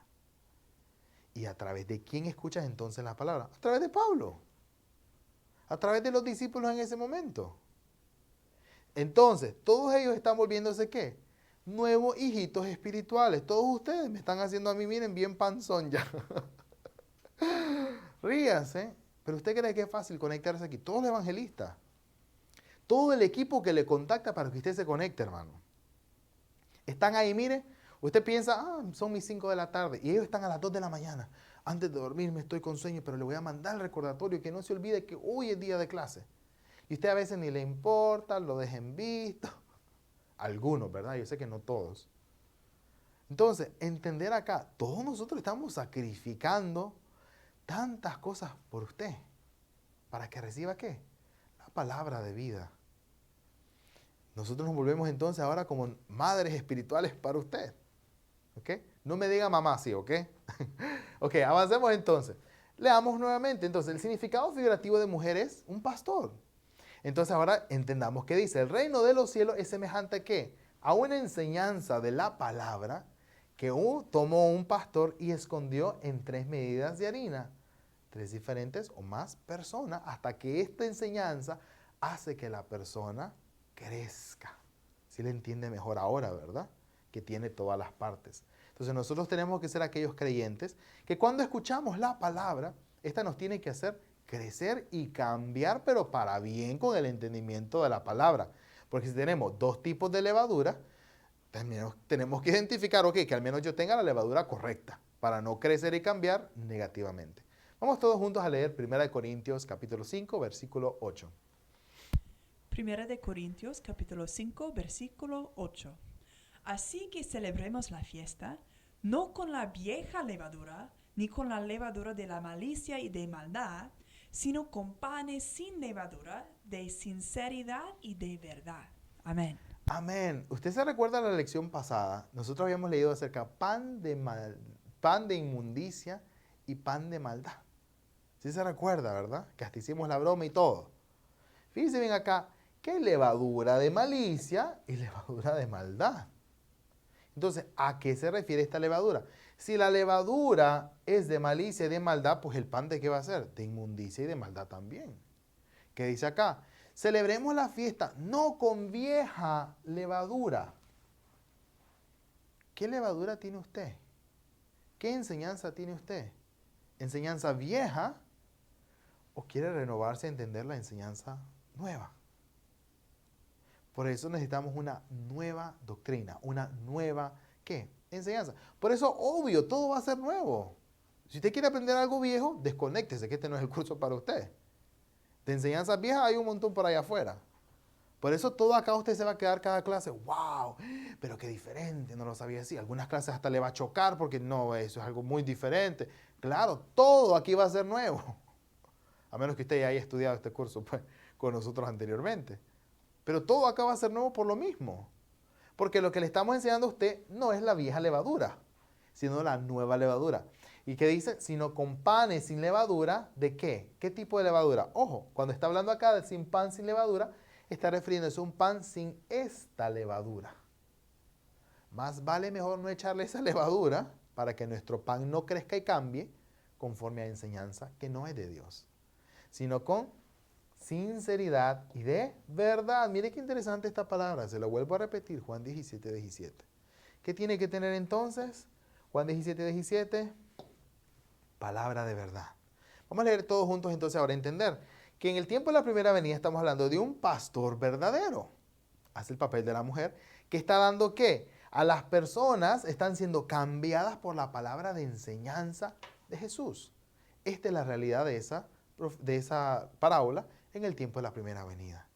¿Y a través de quién escuchas entonces la palabra? A través de Pablo. A través de los discípulos en ese momento. Entonces, todos ellos están volviéndose ¿qué? Nuevos hijitos espirituales. Todos ustedes me están haciendo a mí, miren, bien panzón ya. Ríase. Pero usted cree que es fácil conectarse aquí. Todos los evangelistas. Todo el equipo que le contacta para que usted se conecte, hermano. Están ahí, mire. Usted piensa, son mis 5 de la tarde. Y ellos están a las 2 de la mañana. Antes de dormir me estoy con sueño, pero le voy a mandar el recordatorio que no se olvide que hoy es día de clase. Y usted a veces ni le importa, lo dejen visto. Algunos, ¿verdad? Yo sé que no todos. Entonces, entender acá, todos nosotros estamos sacrificando tantas cosas por usted. ¿Para que reciba qué? La palabra de vida. Nosotros nos volvemos entonces ahora como madres espirituales para usted. ¿Ok? No me diga mamá sí, ¿ok? Ok, avancemos entonces. Leamos nuevamente. Entonces, el significado figurativo de mujer es un pastor. Entonces, ahora entendamos qué dice. El reino de los cielos es semejante a ¿qué? A una enseñanza de la palabra que tomó un pastor y escondió en 3 medidas de harina. 3 diferentes o más personas hasta que esta enseñanza hace que la persona crezca. Si le entiende mejor ahora, ¿verdad? Que tiene todas las partes. Entonces nosotros tenemos que ser aquellos creyentes que cuando escuchamos la palabra, esta nos tiene que hacer crecer y cambiar, pero para bien con el entendimiento de la palabra. Porque si tenemos 2 tipos de levadura, tenemos que identificar, ok, que al menos yo tenga la levadura correcta, para no crecer y cambiar negativamente. Vamos todos juntos a leer 1 Corintios capítulo 5, versículo 8. 1 Corintios capítulo 5, versículo 8. Así que celebremos la fiesta, no con la vieja levadura, ni con la levadura de la malicia y de maldad, sino con panes sin levadura, de sinceridad y de verdad. Amén. Amén. ¿Usted se recuerda la lección pasada? Nosotros habíamos leído acerca de pan de inmundicia y pan de maldad. Sí se recuerda, ¿verdad? Que hasta hicimos la broma y todo. Fíjense bien acá, que hay levadura de malicia y levadura de maldad. Entonces, ¿a qué se refiere esta levadura? Si la levadura es de malicia y de maldad, pues el pan ¿de qué va a ser? De inmundicia y de maldad también. ¿Qué dice acá? Celebremos la fiesta no con vieja levadura. ¿Qué levadura tiene usted? ¿Qué enseñanza tiene usted? ¿Enseñanza vieja o quiere renovarse a entender la enseñanza nueva? Por eso necesitamos una nueva doctrina, una nueva, ¿qué? Enseñanza. Por eso, obvio, todo va a ser nuevo. Si usted quiere aprender algo viejo, desconéctese, que este no es el curso para usted. De enseñanzas viejas hay un montón por allá afuera. Por eso todo acá usted se va a quedar cada clase, wow, pero qué diferente, no lo sabía así. Algunas clases hasta le va a chocar porque no, eso es algo muy diferente. Claro, todo aquí va a ser nuevo. A menos que usted ya haya estudiado este curso pues, con nosotros anteriormente. Pero todo acá va a ser nuevo por lo mismo. Porque lo que le estamos enseñando a usted no es la vieja levadura, sino la nueva levadura. ¿Y qué dice? Sino con panes sin levadura, ¿de qué? ¿Qué tipo de levadura? Ojo, cuando está hablando acá de sin pan, sin levadura, está refiriéndose a un pan sin esta levadura. Más vale mejor no echarle esa levadura para que nuestro pan no crezca y cambie conforme a enseñanza que no es de Dios, sino con sinceridad y de verdad. Mire qué interesante esta palabra, se lo vuelvo a repetir, Juan 17, 17. ¿Qué tiene que tener entonces? Juan 17, 17, palabra de verdad. Vamos a leer todos juntos entonces ahora entender que en el tiempo de la primera venida estamos hablando de un pastor verdadero. Hace el papel de la mujer que está dando ¿qué? A las personas están siendo cambiadas por la palabra de enseñanza de Jesús. Esta es la realidad de esa parábola en el tiempo de la primera venida.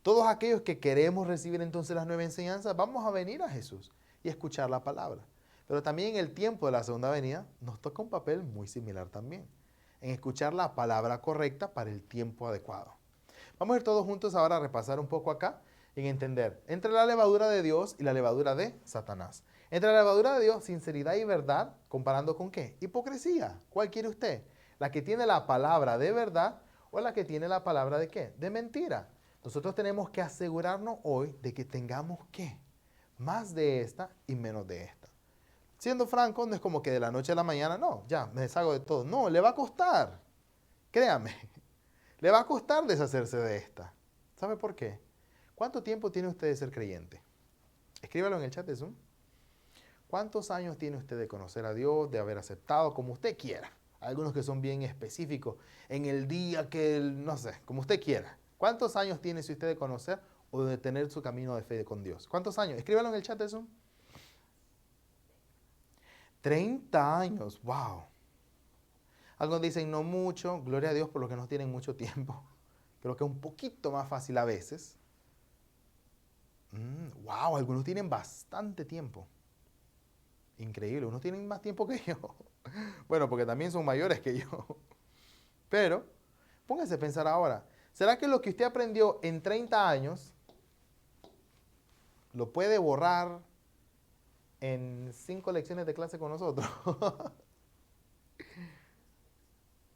Todos aquellos que queremos recibir entonces las nuevas enseñanzas, vamos a venir a Jesús y escuchar la palabra. Pero también en el tiempo de la segunda venida nos toca un papel muy similar también, en escuchar la palabra correcta para el tiempo adecuado. Vamos a ir todos juntos ahora a repasar un poco acá en entender entre la levadura de Dios y la levadura de Satanás. Entre la levadura de Dios, sinceridad y verdad, comparando con ¿qué? Hipocresía. ¿Cuál quiere usted? ¿La que tiene la palabra de verdad o la que tiene la palabra de qué? De mentira. Nosotros tenemos que asegurarnos hoy de que tengamos ¿qué? Más de esta y menos de esta. Siendo franco, no es como que de la noche a la mañana, no, ya, me deshago de todo. No, le va a costar. Créame, le va a costar deshacerse de esta. ¿Sabe por qué? ¿Cuánto tiempo tiene usted de ser creyente? Escríbalo en el chat de Zoom. ¿Cuántos años tiene usted de conocer a Dios, de haber aceptado, como usted quiera? Algunos que son bien específicos, en el día que, no sé, como usted quiera. ¿Cuántos años tiene usted de conocer o de tener su camino de fe con Dios? ¿Cuántos años? Escríbalo en el chat de Zoom. 30 años, wow. Algunos dicen no mucho, gloria a Dios por los que no tienen mucho tiempo. Creo que es un poquito más fácil a veces. Wow, algunos tienen bastante tiempo. Increíble, unos tienen más tiempo que yo. Bueno, porque también son mayores que yo. Pero, póngase a pensar ahora, ¿será que lo que usted aprendió en 30 años lo puede borrar en 5 lecciones de clase con nosotros?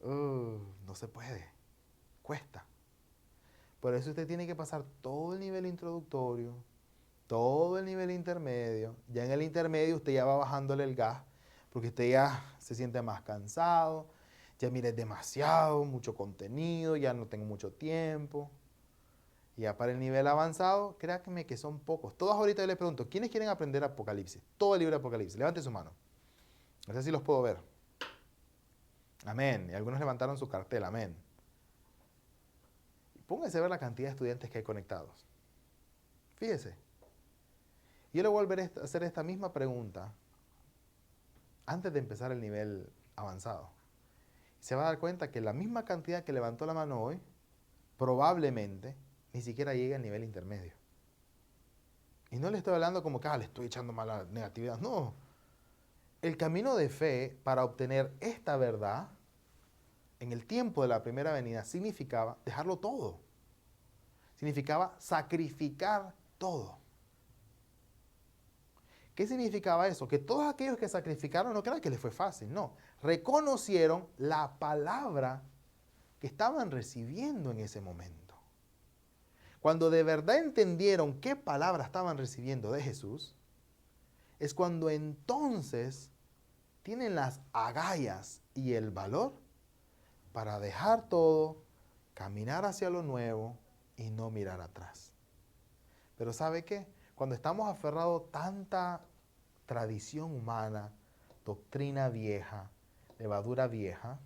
No se puede, cuesta. Por eso usted tiene que pasar todo el nivel introductorio, todo el nivel intermedio. Ya en el intermedio usted ya va bajándole el gas, porque usted ya se siente más cansado, ya mire es demasiado, mucho contenido, ya no tengo mucho tiempo. Y ya para el nivel avanzado, créanme que son pocos. Todos ahorita yo les pregunto, ¿quiénes quieren aprender Apocalipsis? Todo el libro de Apocalipsis. Levante su mano. No sé si los puedo ver. Amén. Y algunos levantaron su cartel. Amén. Pónganse a ver la cantidad de estudiantes que hay conectados. Fíjese. Yo le volveré a hacer esta misma pregunta antes de empezar el nivel avanzado. Se va a dar cuenta que la misma cantidad que levantó la mano hoy, probablemente ni siquiera llega al nivel intermedio. Y no le estoy hablando como que le estoy echando mala negatividad. No. El camino de fe para obtener esta verdad en el tiempo de la primera venida significaba dejarlo todo. Significaba sacrificar todo. ¿Qué significaba eso? Que todos aquellos que sacrificaron no crean que les fue fácil, no. Reconocieron la palabra que estaban recibiendo en ese momento. Cuando de verdad entendieron qué palabra estaban recibiendo de Jesús, es cuando entonces tienen las agallas y el valor para dejar todo, caminar hacia lo nuevo y no mirar atrás. Pero ¿sabe qué? Cuando estamos aferrados a tanta tradición humana, doctrina vieja, levadura vieja,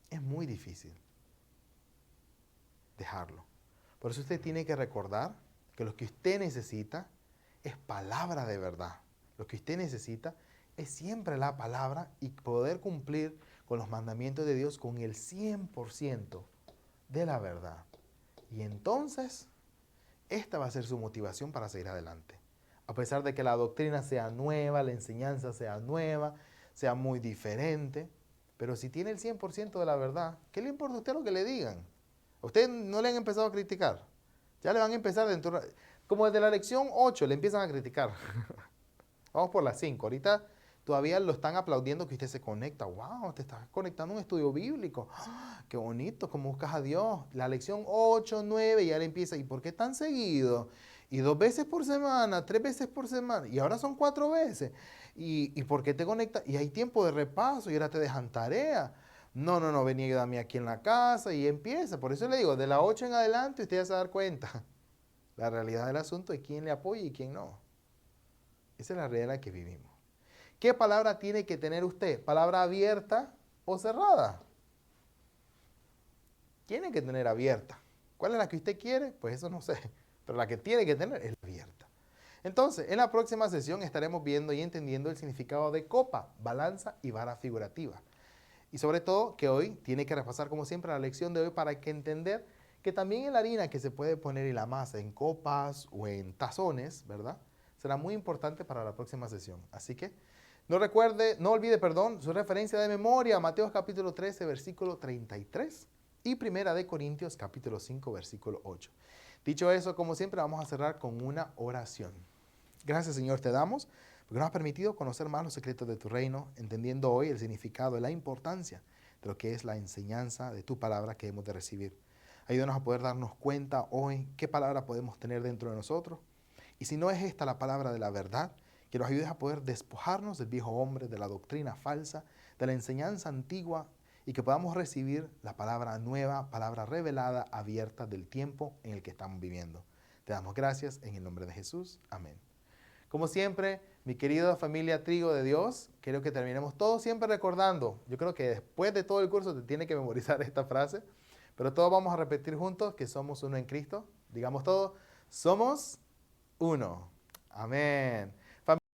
es muy difícil dejarlo. Por eso usted tiene que recordar que lo que usted necesita es palabra de verdad. Lo que usted necesita es siempre la palabra y poder cumplir con los mandamientos de Dios con el 100% de la verdad. Y entonces esta va a ser su motivación para seguir adelante. A pesar de que la doctrina sea nueva, la enseñanza sea nueva, sea muy diferente, pero si tiene el 100% de la verdad, ¿qué le importa a usted lo que le digan? A usted no le han empezado a criticar. Ya le van a empezar dentro, como desde la lección 8 le empiezan a criticar. Vamos por las 5. Ahorita todavía lo están aplaudiendo que usted se conecta. ¡Wow! Te estás conectando a un estudio bíblico. ¡Ah! ¡Qué bonito! ¿Cómo buscas a Dios? La lección 8, 9 ya le empieza. ¿Y por qué tan seguido? Y 2 veces por semana, 3 veces por semana. Y ahora son 4 veces. ¿Y por qué te conectas? Y hay tiempo de repaso y ahora te dejan tarea. No, vení a ayudarme aquí en la casa y empieza. Por eso le digo, de la 8 en adelante usted ya se va a dar cuenta. La realidad del asunto es quién le apoya y quién no. Esa es la realidad en la que vivimos. ¿Qué palabra tiene que tener usted? ¿Palabra abierta o cerrada? Tiene que tener abierta. ¿Cuál es la que usted quiere? Pues eso no sé. Pero la que tiene que tener es abierta. Entonces, en la próxima sesión estaremos viendo y entendiendo el significado de copa, balanza y vara figurativa. Y sobre todo que hoy tiene que repasar como siempre la lección de hoy para que entender que también en la harina que se puede poner y la masa en copas o en tazones, ¿verdad? Será muy importante para la próxima sesión. Así que no olvide, su referencia de memoria, Mateo capítulo 13, versículo 33 y Primera de Corintios capítulo 5, versículo 8. Dicho eso, como siempre, vamos a cerrar con una oración. Gracias, Señor, te damos porque nos has permitido conocer más los secretos de tu reino, entendiendo hoy el significado y la importancia de lo que es la enseñanza de tu palabra que hemos de recibir. Ayúdanos a poder darnos cuenta hoy qué palabra podemos tener dentro de nosotros. Y si no es esta la palabra de la verdad, que nos ayudes a poder despojarnos del viejo hombre, de la doctrina falsa, de la enseñanza antigua, y que podamos recibir la palabra nueva, palabra revelada, abierta del tiempo en el que estamos viviendo. Te damos gracias en el nombre de Jesús. Amén. Como siempre, mi querida familia Trigo de Dios, quiero que terminemos todos siempre recordando. Yo creo que después de todo el curso te tiene que memorizar esta frase, pero todos vamos a repetir juntos que somos uno en Cristo. Digamos todos, somos uno. Amén.